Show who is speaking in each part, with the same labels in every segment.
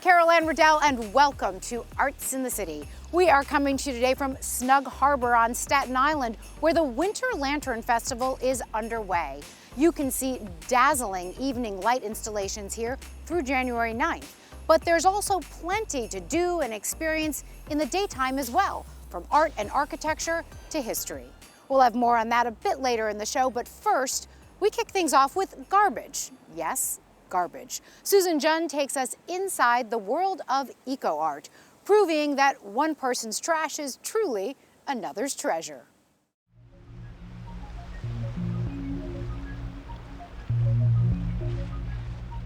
Speaker 1: Anne Riddell, and welcome to Arts in the City. We are coming to you today from Snug Harbor on Staten Island, where the Winter Lantern Festival is underway. You can see dazzling evening light installations here through January 9th. But there's also plenty to do and experience in the daytime as well, from art and architecture to history. We'll have more on that a bit later in the show, but first, we kick things off with garbage. Yes, garbage. Susan Junn takes us inside the world of eco-art, proving that one person's trash is truly another's treasure.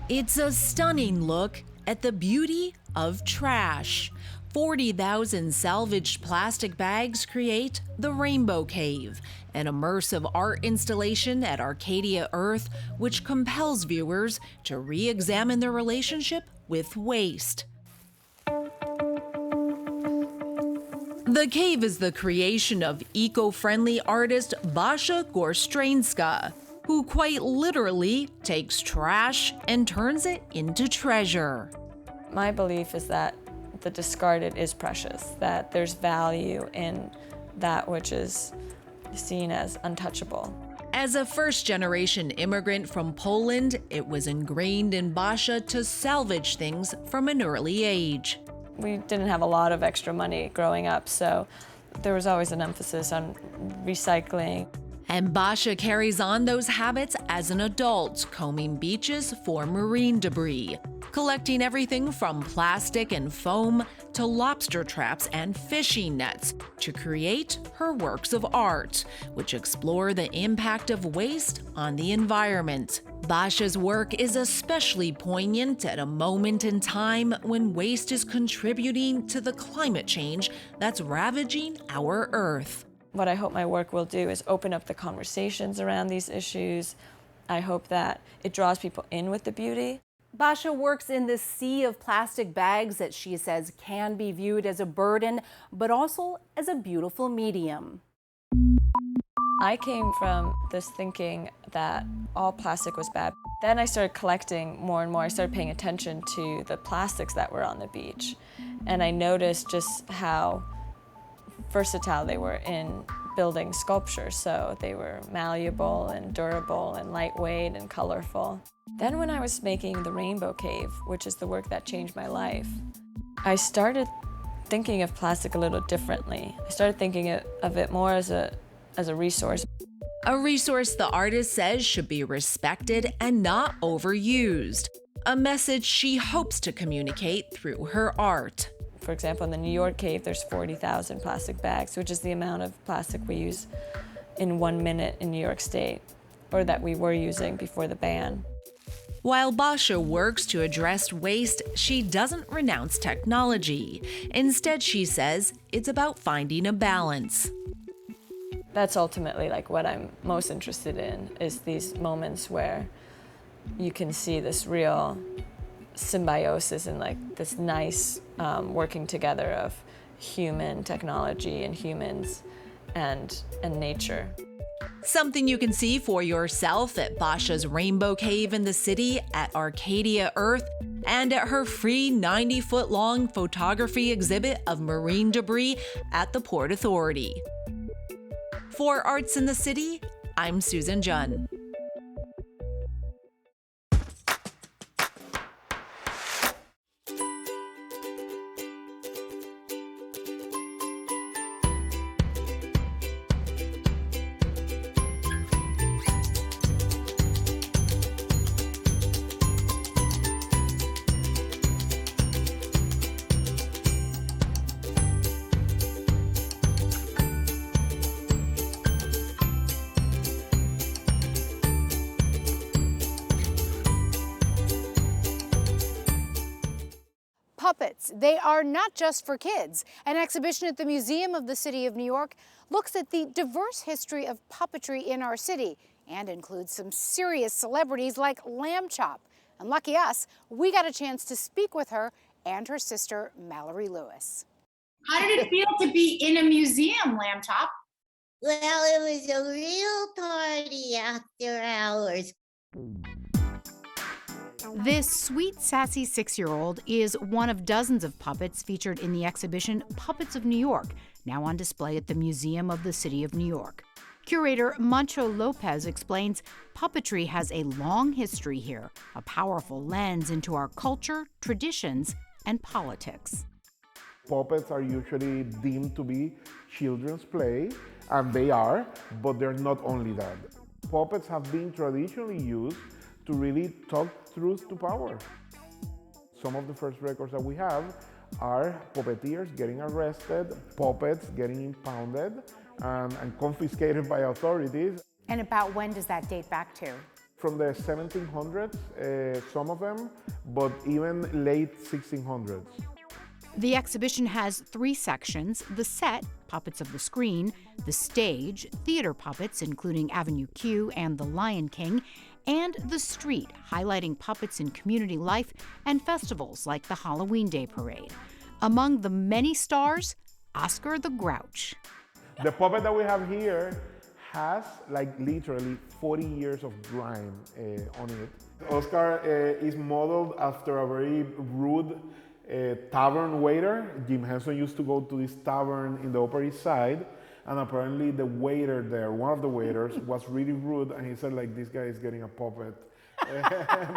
Speaker 2: It's a stunning look at the beauty of trash. 40,000 salvaged plastic bags create the Rainbow Cave, an immersive art installation at Arcadia Earth which compels viewers to re-examine their relationship with waste. The cave is the creation of eco-friendly artist Basia Goszczynska, who quite literally takes trash and turns it into treasure.
Speaker 3: My belief is that the discarded is precious, that there's value in that which is seen as untouchable.
Speaker 2: As a first-generation immigrant from Poland, it was ingrained in Basia to salvage things from an early age.
Speaker 3: We didn't have a lot of extra money growing up, so there was always an emphasis on recycling.
Speaker 2: And Basia carries on those habits as an adult, combing beaches for marine debris, collecting everything from plastic and foam to lobster traps and fishing nets to create her works of art, which explore the impact of waste on the environment. Basia's work is especially poignant at a moment in time when waste is contributing to the climate change that's ravaging our Earth.
Speaker 3: What I hope my work will do is open up the conversations around these issues. I hope that it draws people in with the beauty.
Speaker 1: Basia works in this sea of plastic bags that she says can be viewed as a burden, but also as a beautiful medium.
Speaker 3: I came from this thinking that all plastic was bad. Then I started collecting more and more. I started paying attention to the plastics that were on the beach. And I noticed just how versatile they were in building sculpture. So they were malleable and durable and lightweight and colorful. Then when I was making the Rainbow Cave, which is the work that changed my life, I started thinking of plastic a little differently. I started thinking of it more as a resource.
Speaker 2: A resource the artist says should be respected and not overused. A message she hopes to communicate through her art.
Speaker 3: For example, in the New York cave, there's 40,000 plastic bags, which is the amount of plastic we use in 1 minute in New York State, or that we were using before the ban.
Speaker 2: While Basia works to address waste, she doesn't renounce technology. Instead, she says it's about finding a balance.
Speaker 3: That's ultimately like what I'm most interested in, is these moments where you can see this real symbiosis and like this nice working together of human technology and humans and nature.
Speaker 2: Something you can see for yourself at Basia's Rainbow Cave in the city, at Arcadia Earth, and at her free 90-foot-long photography exhibit of marine debris at the Port Authority. For Arts in the City, I'm Susan Junn.
Speaker 1: Puppets, they are not just for kids. An exhibition at the Museum of the City of New York looks at the diverse history of puppetry in our city and includes some serious celebrities like Lamb Chop. And lucky us, we got a chance to speak with her and her sister, Mallory Lewis.
Speaker 4: How did it feel to be in a museum, Lamb Chop?
Speaker 5: Well, it was a real party after hours.
Speaker 1: This sweet, sassy 6-year-old is one of dozens of puppets featured in the exhibition Puppets of New York, now on display at the Museum of the City of New York. Curator Monxo López explains puppetry has a long history here, a powerful lens into our culture, traditions, and politics.
Speaker 6: Puppets are usually deemed to be children's play, and they are, but they're not only that. Puppets have been traditionally used to really talk truth to power. Some of the first records that we have are puppeteers getting arrested, puppets getting impounded and confiscated by authorities.
Speaker 1: And about when does that date back to?
Speaker 6: From the 1700s, some of them, but even late 1600s.
Speaker 1: The exhibition has 3 sections: the set, puppets of the screen; the stage, theater puppets, including Avenue Q and The Lion King; and the street, highlighting puppets in community life and festivals like the Halloween Day Parade. Among the many stars, Oscar the Grouch.
Speaker 6: The puppet that we have here has like literally 40 years of grime on it. Oscar is modeled after a very rude tavern waiter. Jim Henson used to go to this tavern in the Upper East Side, and apparently the waiter there, one of the waiters, was really rude, and he said like, this guy is getting a puppet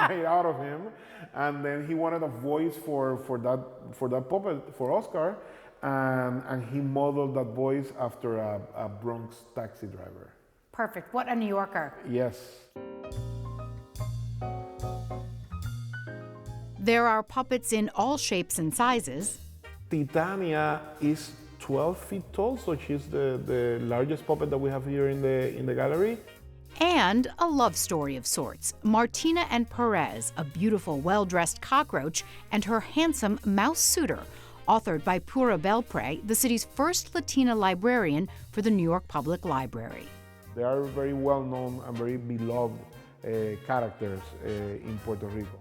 Speaker 6: made out of him. And then he wanted a voice for that puppet, for Oscar, and he modeled that voice after a Bronx taxi driver.
Speaker 1: Perfect. What a New Yorker.
Speaker 6: Yes.
Speaker 1: There are puppets in all shapes and sizes.
Speaker 6: Titania is 12 feet tall, so she's the largest puppet that we have here in the gallery.
Speaker 1: And a love story of sorts. Martina and Perez, a beautiful, well-dressed cockroach, and her handsome mouse suitor, authored by Pura Belpre, the city's first Latina librarian for the New York Public Library.
Speaker 6: They are very well-known and very beloved characters in Puerto Rico.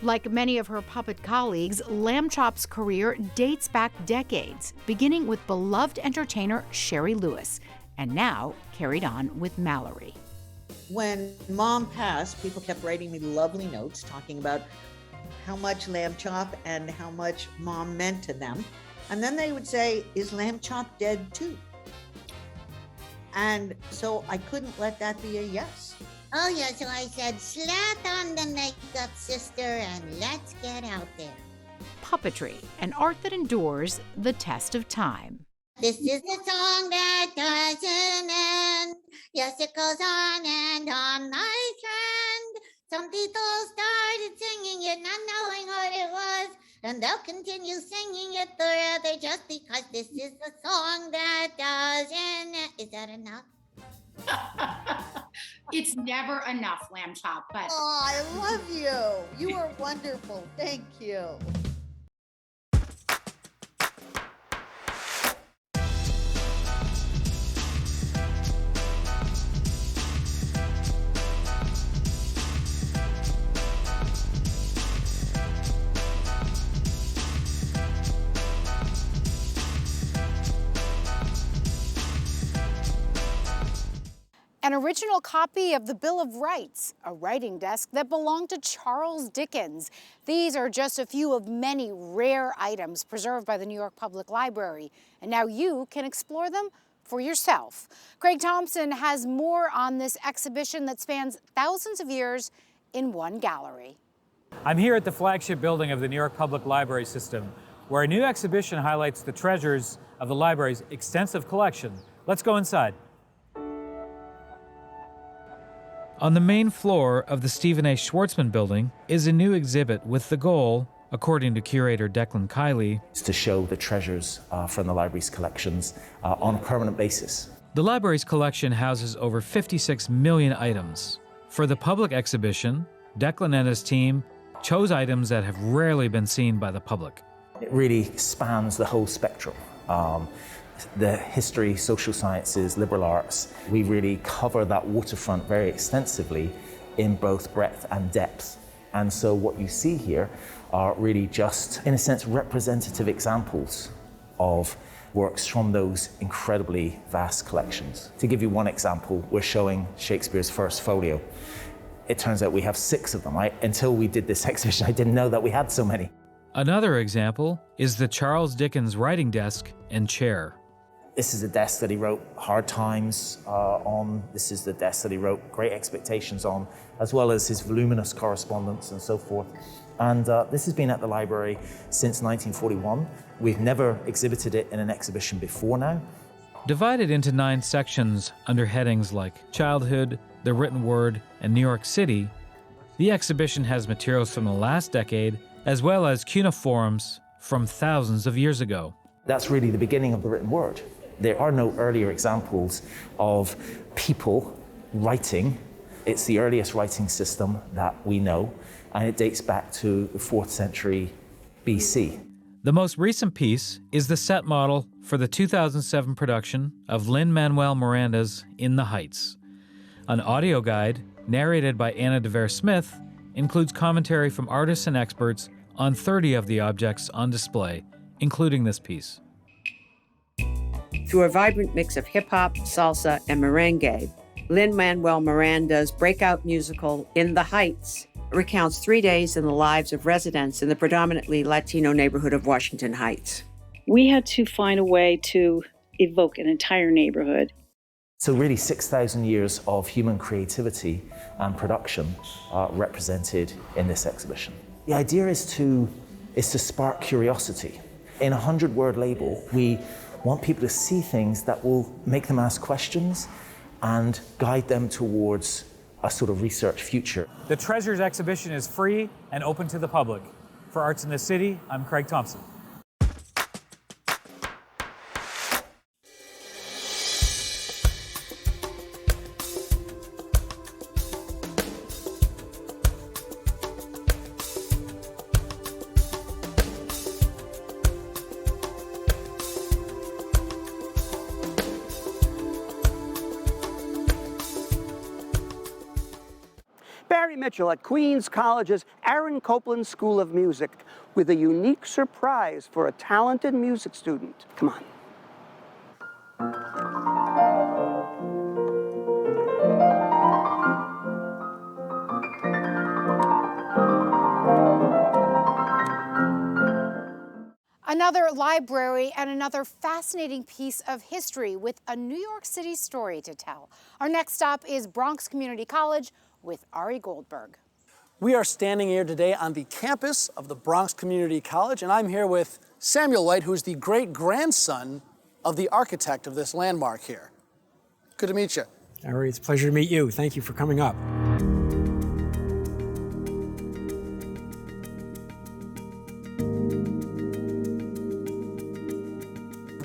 Speaker 1: Like many of her puppet colleagues, Lamb Chop's career dates back decades, beginning with beloved entertainer Sherry Lewis, and now carried on with Mallory.
Speaker 7: When Mom passed, people kept writing me lovely notes talking about how much Lamb Chop and how much Mom meant to them. And then they would say, is Lamb Chop dead too? And so I couldn't let that be a yes.
Speaker 5: Oh yeah, so I said, slap on the makeup, sister, and let's get out there.
Speaker 1: Puppetry, an art that endures the test of time.
Speaker 5: This is the song that doesn't end. Yes, it goes on and on, my friend. Some people started singing it, not knowing what it was, and they'll continue singing it forever just because this is the song that doesn't end. Is that enough?
Speaker 4: It's never enough, Lamb Chop, but.
Speaker 7: Oh, I love you. You are wonderful. Thank you.
Speaker 1: An original copy of the Bill of Rights, a writing desk that belonged to Charles Dickens. These are just a few of many rare items preserved by the New York Public Library, and now you can explore them for yourself. Craig Thompson has more on this exhibition that spans thousands of years in one gallery.
Speaker 8: I'm here at the flagship building of the New York Public Library System, where a new exhibition highlights the treasures of the library's extensive collection. Let's go inside. On the main floor of the Stephen A. Schwartzman building is a new exhibit with the goal, according to curator DECLAN KIELY,
Speaker 9: to show the treasures from the library's collections on a permanent basis.
Speaker 8: The library's collection houses over 56 million items. For the public exhibition, DECLAN and his team chose items that have rarely been seen by the public.
Speaker 9: It really spans the whole spectrum. The history, social sciences, liberal arts. We really cover that waterfront very extensively in both breadth and depth. And so what you see here are really just, in a sense, representative examples of works from those incredibly vast collections. To give you one example, we're showing Shakespeare's first folio. It turns out we have 6 of them. Until we did this exhibition, I didn't know that we had so many.
Speaker 8: Another example is the Charles Dickens writing desk and chair.
Speaker 9: This is a desk that he wrote Hard Times on. This is the desk that he wrote Great Expectations on, as well as his voluminous correspondence and so forth. And this has been at the library since 1941. We've never exhibited it in an exhibition before now.
Speaker 8: Divided into 9 sections under headings like childhood, the written word, and New York City, the exhibition has materials from the last decade, as well as cuneiforms from thousands of years ago.
Speaker 9: That's really the beginning of the written word. There are no earlier examples of people writing. It's the earliest writing system that we know, and it dates back to the 4th century BC.
Speaker 8: The most recent piece is the set model for the 2007 production of Lin-Manuel Miranda's In the Heights. An audio guide, narrated by Anna DeVere-Smith, includes commentary from artists and experts on 30 of the objects on display, including this piece.
Speaker 10: Through a vibrant mix of hip-hop, salsa, and merengue, Lin-Manuel Miranda's breakout musical In the Heights recounts 3 days in the lives of residents in the predominantly Latino neighborhood of Washington Heights.
Speaker 11: We had to find a way to evoke an entire neighborhood.
Speaker 9: So really 6,000 years of human creativity and production are represented in this exhibition. The idea is to spark curiosity. In a 100-word label, we want people to see things that will make them ask questions and guide them towards a sort of research future.
Speaker 12: The Treasures exhibition is free and open to the public. For Arts in the City, I'm Craig Thompson.
Speaker 13: Barry Mitchell at Queens College's Aaron Copland School of Music with a unique surprise for a talented music student. Come on.
Speaker 1: Another library and another fascinating piece of history with a New York City story to tell. Our next stop is Bronx Community College with Ari Goldberg.
Speaker 14: We are standing here today on the campus of the Bronx Community College, and I'm here with Samuel White, who's the great-grandson of the architect of this landmark here. Good to meet you.
Speaker 15: Ari, it's a pleasure to meet you. Thank you for coming up.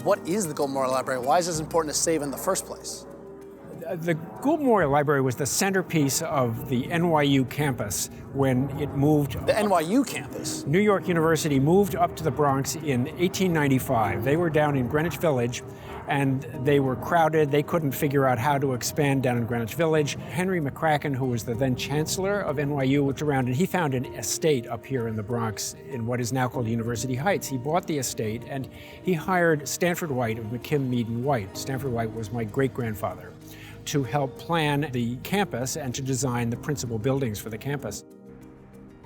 Speaker 14: What is the Gould Memorial Library? Why is this important to save in the first place?
Speaker 15: The Gould Memorial Library was the centerpiece of the NYU campus when it moved.
Speaker 14: The NYU campus?
Speaker 15: New York University moved up to the Bronx in 1895. They were down in Greenwich Village, and they were crowded. They couldn't figure out how to expand down in Greenwich Village. Henry McCracken, who was the then chancellor of NYU, looked around, and he found an estate up here in the Bronx in what is now called University Heights. He bought the estate, and he hired Stanford White of McKim, Mead, and White. Stanford White was my great-grandfather, to help plan the campus and to design the principal buildings for the campus.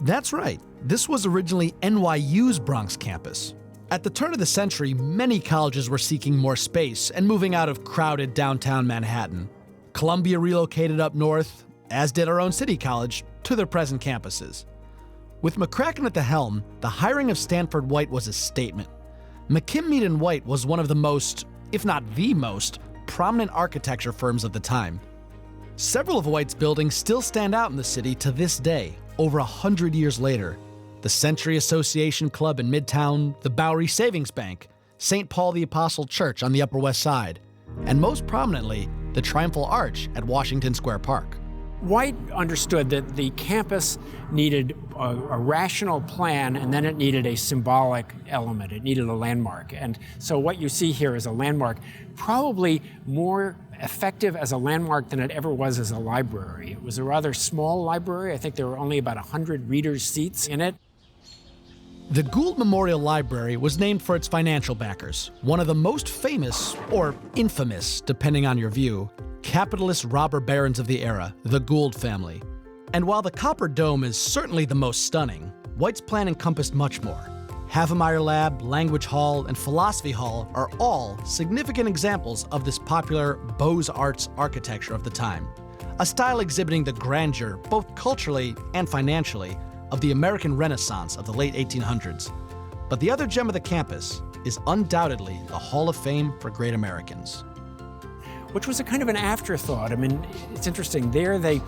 Speaker 16: That's right. This was originally NYU's Bronx campus. At the turn of the century, many colleges were seeking more space and moving out of crowded downtown Manhattan. Columbia relocated up north, as did our own City College, to their present campuses. With McCracken at the helm, the hiring of Stanford White was a statement. McKim, Mead, and White was one of the most, if not the most, prominent architecture firms of the time. Several of White's buildings still stand out in the city to this day, over 100 years later. The Century Association Club in Midtown, the Bowery Savings Bank, St. Paul the Apostle Church on the Upper West Side, and most prominently, the Triumphal Arch at Washington Square Park.
Speaker 15: White understood that the campus needed a rational plan, and then it needed a symbolic element. It needed a landmark. And so what you see here is a landmark, probably more effective as a landmark than it ever was as a library. It was a rather small library. I think there were only about 100 readers' seats in it.
Speaker 16: The Gould Memorial Library was named for its financial backers, one of the most famous, or infamous, depending on your view, capitalist robber barons of the era, the Gould family. And while the copper dome is certainly the most stunning, White's plan encompassed much more. Havemeyer Lab, Language Hall, and Philosophy Hall are all significant examples of this popular Beaux-Arts architecture of the time, a style exhibiting the grandeur, both culturally and financially, of the American Renaissance of the late 1800s. But the other gem of the campus is undoubtedly the Hall of Fame for Great Americans.
Speaker 15: Which was a kind of an afterthought. I mean, it's interesting. There they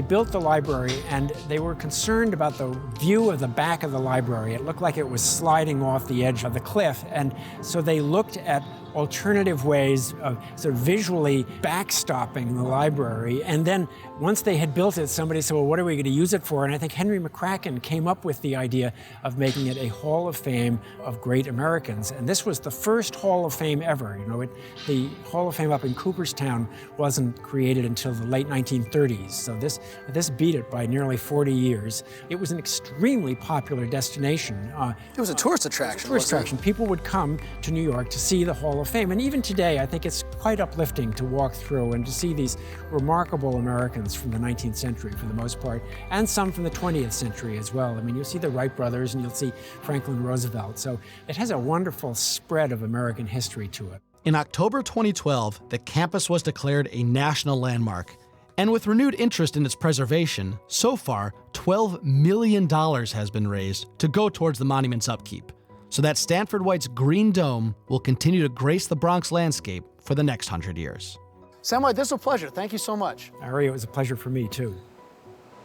Speaker 15: built the library and they were concerned about the view of the back of the library. It looked like it was sliding off the edge of the cliff. And so they looked at alternative ways of sort of visually backstopping the library. And then once they had built it, somebody said, well, what are we going to use it for? And I think Henry McCracken came up with the idea of making it a Hall of Fame of Great Americans. And this was the first Hall of Fame ever. You know, the Hall of Fame up in Cooperstown wasn't created until the late 1930s. So this beat it by nearly 40 years. It was an extremely popular destination.
Speaker 14: It was a tourist attraction.
Speaker 15: Tourist attraction. People would come to New York to see the Hall of Fame. And even today, I think it's quite uplifting to walk through and to see these remarkable Americans from the 19th century for the most part, and some from the 20th century as well. I mean, you'll see the Wright brothers and you'll see Franklin Roosevelt. So it has a wonderful spread of American history to it.
Speaker 16: In October 2012, the campus was declared a national landmark. And with renewed interest in its preservation, so far, $12 million has been raised to go towards the monument's upkeep, so that Stanford White's Green Dome will continue to grace the Bronx landscape for the next 100 years.
Speaker 14: Sam White, this was a pleasure. Thank you so much.
Speaker 15: Ari, it was a pleasure for me, too.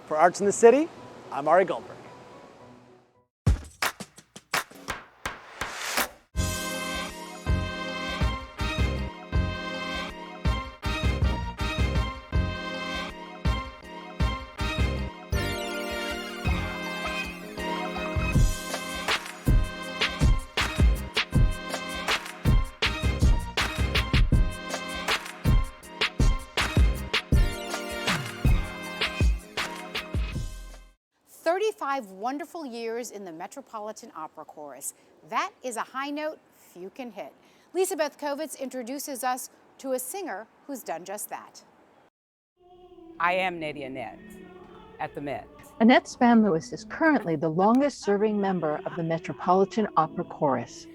Speaker 14: For Arts in the City, I'm Ari Goldberg.
Speaker 1: Wonderful years in the Metropolitan Opera Chorus. That is a high note few can hit. Lisa Beth Kovitz introduces us to a singer who's done just that.
Speaker 17: I am Nadia Annette at the Met.
Speaker 18: Annette Spam-Lewis is currently the longest-serving member of the Metropolitan Opera Chorus.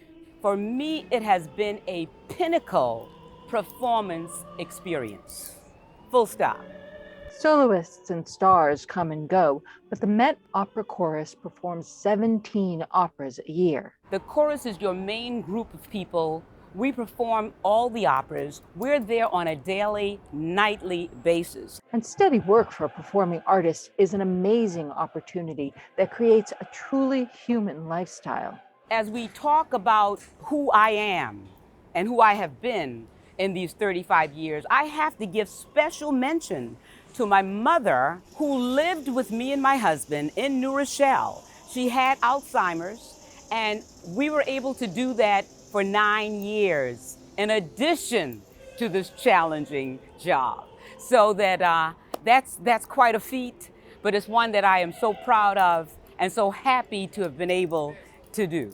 Speaker 17: For me, it has been a pinnacle performance experience. Full stop.
Speaker 18: Soloists and stars come and go, but the Met Opera Chorus performs 17 operas a year.
Speaker 17: The chorus is your main group of people. We perform all the operas. We're there on a daily, nightly basis.
Speaker 18: And steady work for a performing artist is an amazing opportunity that creates a truly human lifestyle.
Speaker 17: As we talk about who I am and who I have been in these 35 years, I have to give special mention to my mother, who lived with me and my husband in New Rochelle. She had Alzheimer's, and we were able to do that for 9 years, in addition to this challenging job. So that's quite a feat, but it's one that I am so proud of and so happy to have been able to do.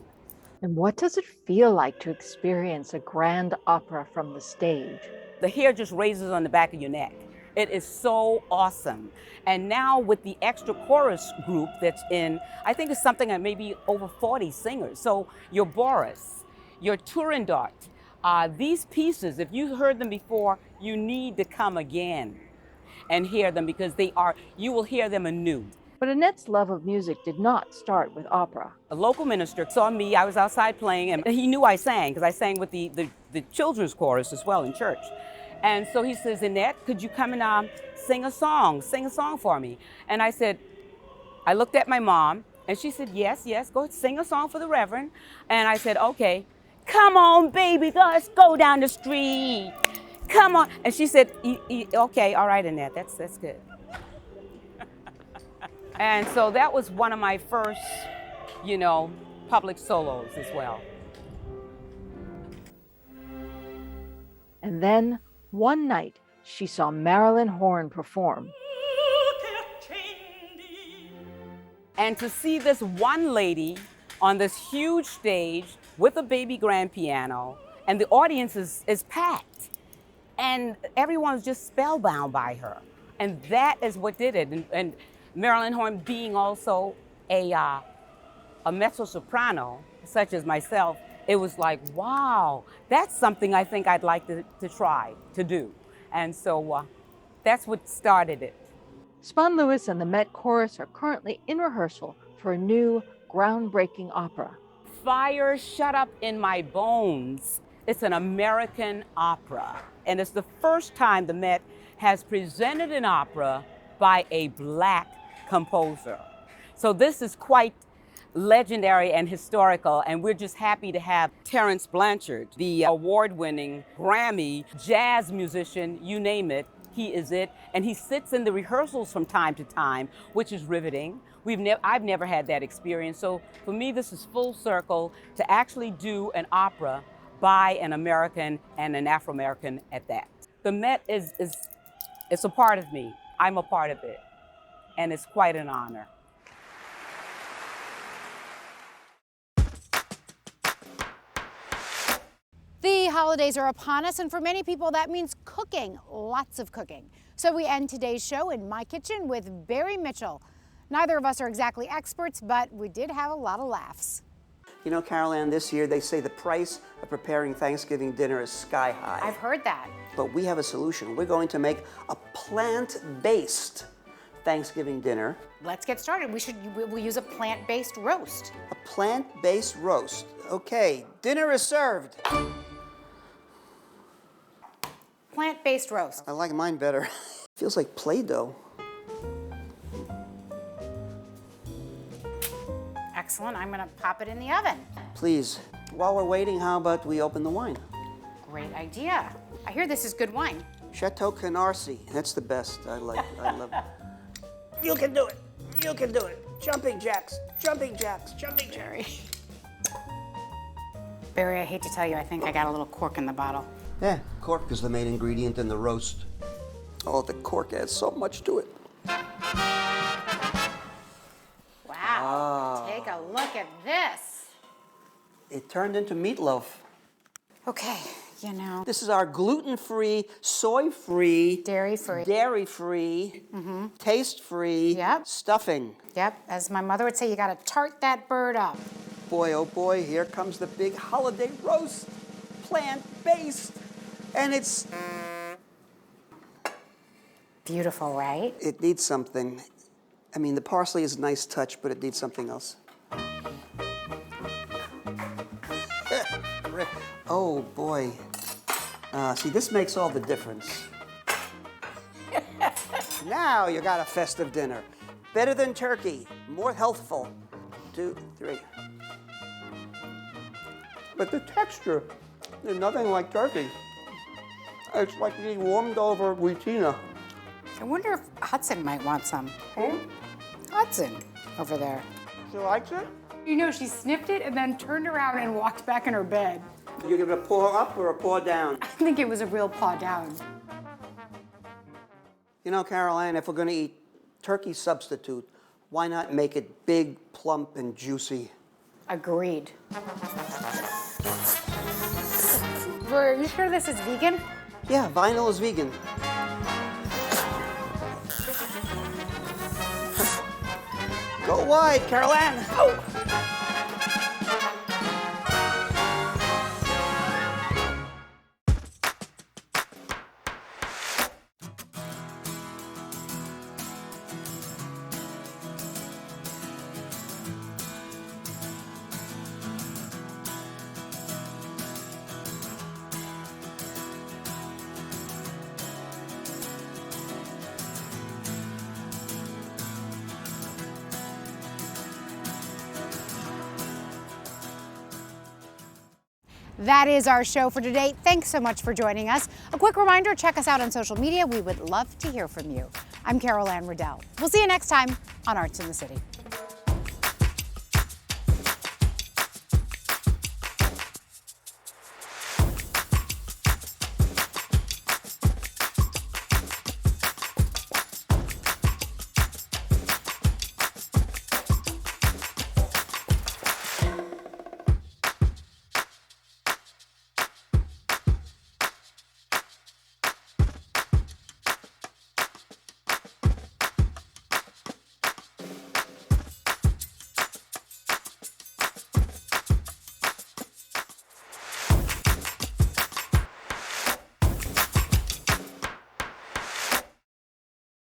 Speaker 18: And what does it feel like to experience a grand opera from the stage?
Speaker 17: The hair just raises on the back of your neck. It is so awesome. And now with the extra chorus group that's in, I think it's something like maybe over 40 singers. So your Boris, your Turandot, these pieces, if you've heard them before, you need to come again and hear them, because you will hear them anew.
Speaker 18: But Annette's love of music did not start with opera.
Speaker 17: A local minister saw me, I was outside playing, and he knew I sang, because I sang with the children's chorus as well in church. And so he says, Annette, could you come and sing a song for me? And I looked at my mom, and she said, yes, go sing a song for the Reverend. And I said, okay, come on, baby, let's go down the street. Come on. And she said, okay, all right, Annette, that's good. And so that was one of my first, public solos as well.
Speaker 18: And then, one night, she saw Marilyn Horne perform.
Speaker 17: And to see this one lady on this huge stage with a baby grand piano, and the audience is packed, and everyone's just spellbound by her. And that is what did it. And Marilyn Horn being also a mezzo-soprano, such as myself, it was like, wow, that's something I think I'd like to try to do. And so that's what started it.
Speaker 18: Spahn Lewis and the Met Chorus are currently in rehearsal for a new groundbreaking opera.
Speaker 17: Fire Shut Up in My Bones. It's an American opera, and it's the first time the Met has presented an opera by a Black composer. So this is quite legendary and historical, and we're just happy to have Terrence Blanchard, the award-winning Grammy jazz musician, you name it, he is it, and he sits in the rehearsals from time to time, which is riveting. I've never had that experience, so for me this is full circle to actually do an opera by an American and an Afro-American at that. The Met is a part of me. I'm a part of it, and it's quite an honor.
Speaker 1: The holidays are upon us, and for many people that means cooking, lots of cooking. So we end today's show in my kitchen with Barry Mitchell. Neither of us are exactly experts, but we did have a lot of laughs.
Speaker 13: You know, Carol Ann, this year they say the price of preparing Thanksgiving dinner is sky high.
Speaker 1: I've heard that.
Speaker 13: But we have a solution. We're going to make a plant-based Thanksgiving dinner.
Speaker 1: Let's get started. We'll use a plant-based roast.
Speaker 13: A plant-based roast. Okay, dinner is served.
Speaker 1: Plant-based roast.
Speaker 13: I like mine better. Feels like Play-Doh.
Speaker 1: Excellent. I'm going to pop it in the oven.
Speaker 13: Please, while we're waiting, how about we open the wine?
Speaker 1: Great idea. I hear this is good wine.
Speaker 13: Chateau Canarsie. That's the best. I love it. You can do it. You can do it. Jumping jacks. Jumping jacks. Jumping jacks.
Speaker 1: Barry, I hate to tell you, I think I got a little cork in the bottle.
Speaker 13: Yeah, cork is the main ingredient in the roast. Oh, the cork adds so much to it.
Speaker 1: Wow, take a look at this.
Speaker 13: It turned into meatloaf.
Speaker 1: Okay, you know.
Speaker 13: This is our gluten-free, soy-free,
Speaker 1: dairy-free,
Speaker 13: taste-free stuffing.
Speaker 1: Yep, as my mother would say, you gotta tart that bird up.
Speaker 13: Boy, oh boy, here comes the big holiday roast, plant-based, and it's
Speaker 1: beautiful, right?
Speaker 13: It needs something. I mean, the parsley is a nice touch, but it needs something else. Oh boy. See, this makes all the difference. Now you got a festive dinner. Better than turkey, more healthful. 2, 3. But the texture is nothing like turkey. It's like being warmed over Wheatina.
Speaker 1: I wonder if Hudson might want some. Hudson over there.
Speaker 13: She likes it?
Speaker 1: You know, she sniffed it and then turned around and walked back in her bed.
Speaker 13: You give it a paw up or a paw down?
Speaker 1: I think it was a real paw down.
Speaker 13: You know, Carol Ann, if we're going to eat turkey substitute, why not make it big, plump, and juicy?
Speaker 1: Agreed. Are you sure this is vegan?
Speaker 13: Yeah, vinyl is vegan. Go wide, Carol Ann. Oh.
Speaker 1: That is our show for today. Thanks so much for joining us. A quick reminder, check us out on social media. We would love to hear from you. I'm Carol Anne Riddell. We'll see you next time on Arts in the City.